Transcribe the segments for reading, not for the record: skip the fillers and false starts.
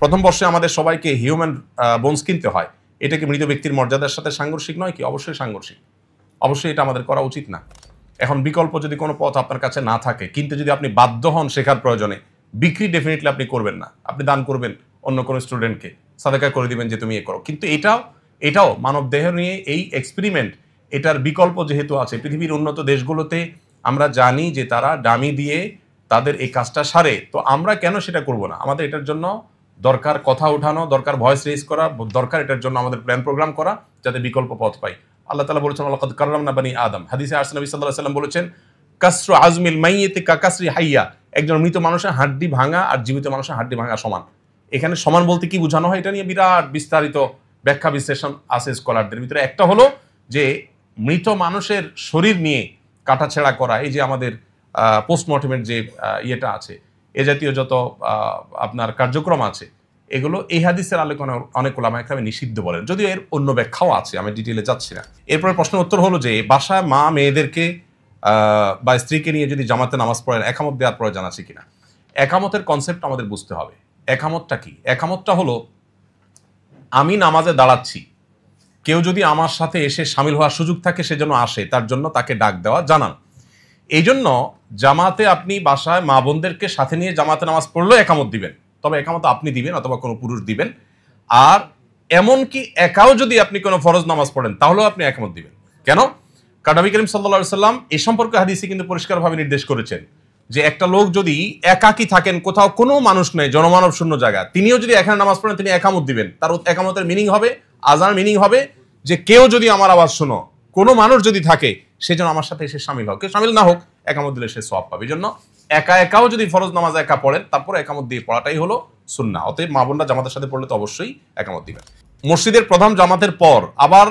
প্রথম বর্ষে আমাদের সবাইকে হিউম্যান বোনস কিনতে হয়, এটা কি মৃত ব্যক্তির মর্যাদার সাথে সাংঘর্ষিক নয় কি? অবশ্যই সাংঘর্ষিক, অবশ্যই এটা আমাদের করা উচিত না। এখন বিকল্প যদি কোনো পথ আপনার কাছে না থাকে, কিন্তু যদি আপনি বাধ্য হন শেখার প্রয়োজনে, বিক্রি ডেফিনেটলি আপনি করবেন না। আপনি দান করবেন অন্য কোনো স্টুডেন্টকে, সাদাকা করে দিবেন যে তুমি এ করো। কিন্তু এটাও মানব দেহ নিয়ে এই এক্সপেরিমেন্ট, এটার বিকল্প যেহেতু আছে, পৃথিবীর উন্নত দেশগুলোতে আমরা জানি যে তারা ডামি দিয়ে তাদের এই কাজটা সারে, তো আমরা কেন সেটা করব না? আমাদের এটার জন্য দরকার কথা উঠানো, দরকার ভয়েস রেজ করা, দরকার এটার জন্য আমাদের প্ল্যান প্রোগ্রাম করা, যাতে বিকল্প পথ পাই। আল্লাহ তাআলা বলেছেন লাকাদ কাররামনা বানি আদম। হাদিসে আসছে নবী সাল্লাল্লাহু আলাইহি ওয়াসাল্লাম বলেছেন কাসরু আজমিল মাইয়িতি কাকাসরি হাইয়া, একজন মৃত মানুষের হাড্ডি ভাঙা আর জীবিত মানুষের হাড্ডি ভাঙা সমান। এখানে সমান বলতে কি বোঝানো হয়, এটা নিয়ে বিরাট বিস্তারিত ব্যাখ্যা বিশ্লেষণ আছে স্কলারদের ভিতরে। একটা হলো যে মৃত মানুষের শরীর নিয়ে কাটাছেঁড়া করা, এই যে আমাদের পোস্টমর্টেমের যে ইয়েটা আছে, এ জাতীয় যত আপনার কার্যক্রম আছে, এগুলো এই হাদিসের আলোচনা অনেক ওলামা একরাম নিষিদ্ধ বলেন, যদিও এর অন্য ব্যাখ্যাও আছে, আমি ডিটেলে যাচ্ছি না। এরপরে প্রশ্নের উত্তর হলো যে বাসায় মা মেয়েদেরকে বা স্ত্রীকে নিয়ে যদি জামাতে নামাজ পড়েন, একামত দেওয়ার প্রয়োজন আছে কিনা? একামতের কনসেপ্ট আমাদের বুঝতে হবে। একামতটা কি? একামতটা হলো আমি নামাজে দাঁড়াচ্ছি, কেউ যদি আমার সাথে এসে সামিল হওয়ার সুযোগ থাকে সেজন্য আসে, তার জন্য তাকে ডাক দেওয়া, জানান। এই জন্য জামাতে আপনি বাসায় মা বোনদেরকে সাথে নিয়ে জামাতে নামাজ পড়লেও একামত দিবেন, তবে একামত আপনি দিবেন অথবা কোনো পুরুষ দিবেন। আর এমনকি একাও যদি আপনি কোনো ফরজ নামাজ পড়েন তাহলেও আপনি একামত দিবেন। কেন? কারণ নবী করিম সাল্লাল্লাহু আলাইহি সাল্লাম এই সম্পর্কে হাদিসে কিন্তু পরিষ্কারভাবে নির্দেশ করেছেন যে একটা লোক যদি একাকী থাকেন, কোথাও কোনো মানুষ নেই, জনমানব শূন্য জায়গা, তিনিও যদি এখানে নামাজ পড়েন তিনি একামত দিবেন। তার একামতের মিনিং হবে, আজান মিনিং হবে যে কেউ যদি আমার আওয়াজ শোনো, কোনো মানুষ যদি থাকে সে যেন আমার সাথে এসে সামিল হোক, কেউ সামিল না হোক, একামত দিলে সে সওয়াব পাবে। এই জন্য একাও যদি ফরজ নামাজ একা পড়েন, তারপরে একামত দিয়ে পড়াটাই হলো সুন্নাহ। অতএব মা বোনরা জামাতের সাথে পড়লে তো অবশ্যই একামত দিবেন। মসজিদের প্রধান জামাতের পর আবার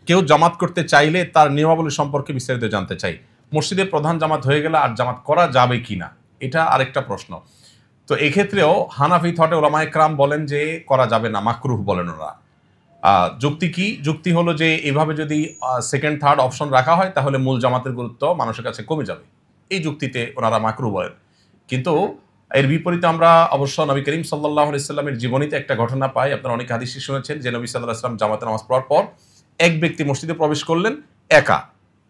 কেউ জামাত করতে চাইলে তার নিয়মাবলী সম্পর্কে বিস্তারিত জানতে চাই। মসজিদের প্রধান জামাত হয়ে গেলে আর জামাত করা যাবে কিনা, এটা আরেকটা প্রশ্ন। তো এক্ষেত্রেও হানাফি থটে ওলামায়ে কেরাম বলেন যে করা যাবে না, মাকরুহ বলেন ওরা। যুক্তি কি? যুক্তি হলো যে এভাবে যদি সেকেন্ড থার্ড অপশন রাখা হয় তাহলে মূল জামাতের গুরুত্ব মানুষের কাছে কমে যাবে, এই যুক্তিতে ওনারা মাকরুহ বলেন। কিন্তু এর বিপরীতে আমরা অবশ্য নবী করিম সাল্লাল্লাহু আলাইহি সাল্লামের জীবনীতে একটা ঘটনা পাই। আপনারা অনেক হাদিসে শুনেছেন যে নবী সাল্লাল্লাহু আলাইহি সাল্লাম জামাতে নামাজ পড়ার পর এক ব্যক্তি মসজিদে প্রবেশ করলেন একা,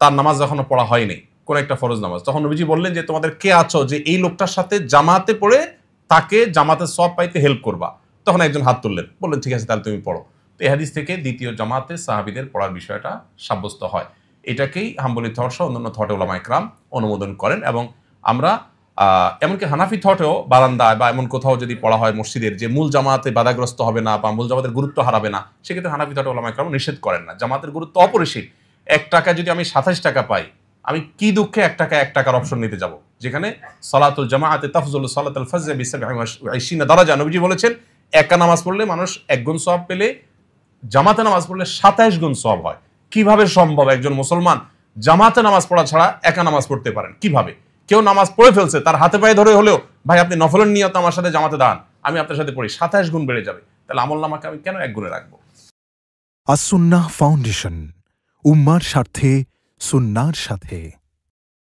তার নামাজ এখনো পড়া হয়নি, কোন একটা ফরজ নামাজ। তখন নবীজি বললেন যে তোমাদের কে আছো যে এই লোকটার সাথে জামাতে পড়ে তাকে জামাতের সওয়াব পাইতে হেল্প করবা? তখন একজন হাত তুললেন, বললেন ঠিক আছে তাহলে তুমি পড়ো। তো এই হাদিস থেকে দ্বিতীয় জামাতে সাহাবীদের পড়ার বিষয়টা সাব্যস্ত হয়। এটাকেই হাম্বলি থট সহ অন্যান্য থটে ওলামায়ে কেরাম অনুমোদন করেন। এবং আমরা এমনকি হানাফি থটেও বারান্দায় বা এমন কোথাও যদি পড়া হয় মসজিদের, যে মূল জামাতে বাধাগ্রস্ত হবে না বা মূল জামাতের গুরুত্ব হারাবে না, সেক্ষেত্রে হানাফি থটে ওলামায়ে কেরাম নিষেধ করেন না। জামাতের গুরুত্ব অপরিসীম। 1 টাকা যদি আমি 27 টাকা পাই, আমি কি দুঃখে 1 টাকার অপশন নিতে যাব, যেখানে সালাতুল জামাআতে তাফজুলু সালাতুল ফজর বি 27 দারাজা। নবীজি বলেছেন একা নামাজ পড়লে মানুষ 1 গুণ সওয়াব পেলে জামাতে নামাজ পড়লে 27 গুণ সওয়াব হয়। কিভাবে সম্ভব একজন মুসলমান জামাতে নামাজ পড়া ছাড়া একা নামাজ পড়তে পারেন? কিভাবে? কেউ নামাজ পড়ে ফেলছে, তার হাতে পায়ে ধরে হলেও ভাই আপনি নফলের নিয়ত আমার সাথে জামাতে দাঁড়ান, আমি আপনার সাথে পড়ি, 27 গুণ বেড়ে যাবে। তাহলে আমলনামাকে আমি কেন 1 গুণে রাখবো? আস-সুন্নাহ ফাউন্ডেশন, উম্মার স্বার্থে সুন্নাহর সাথে।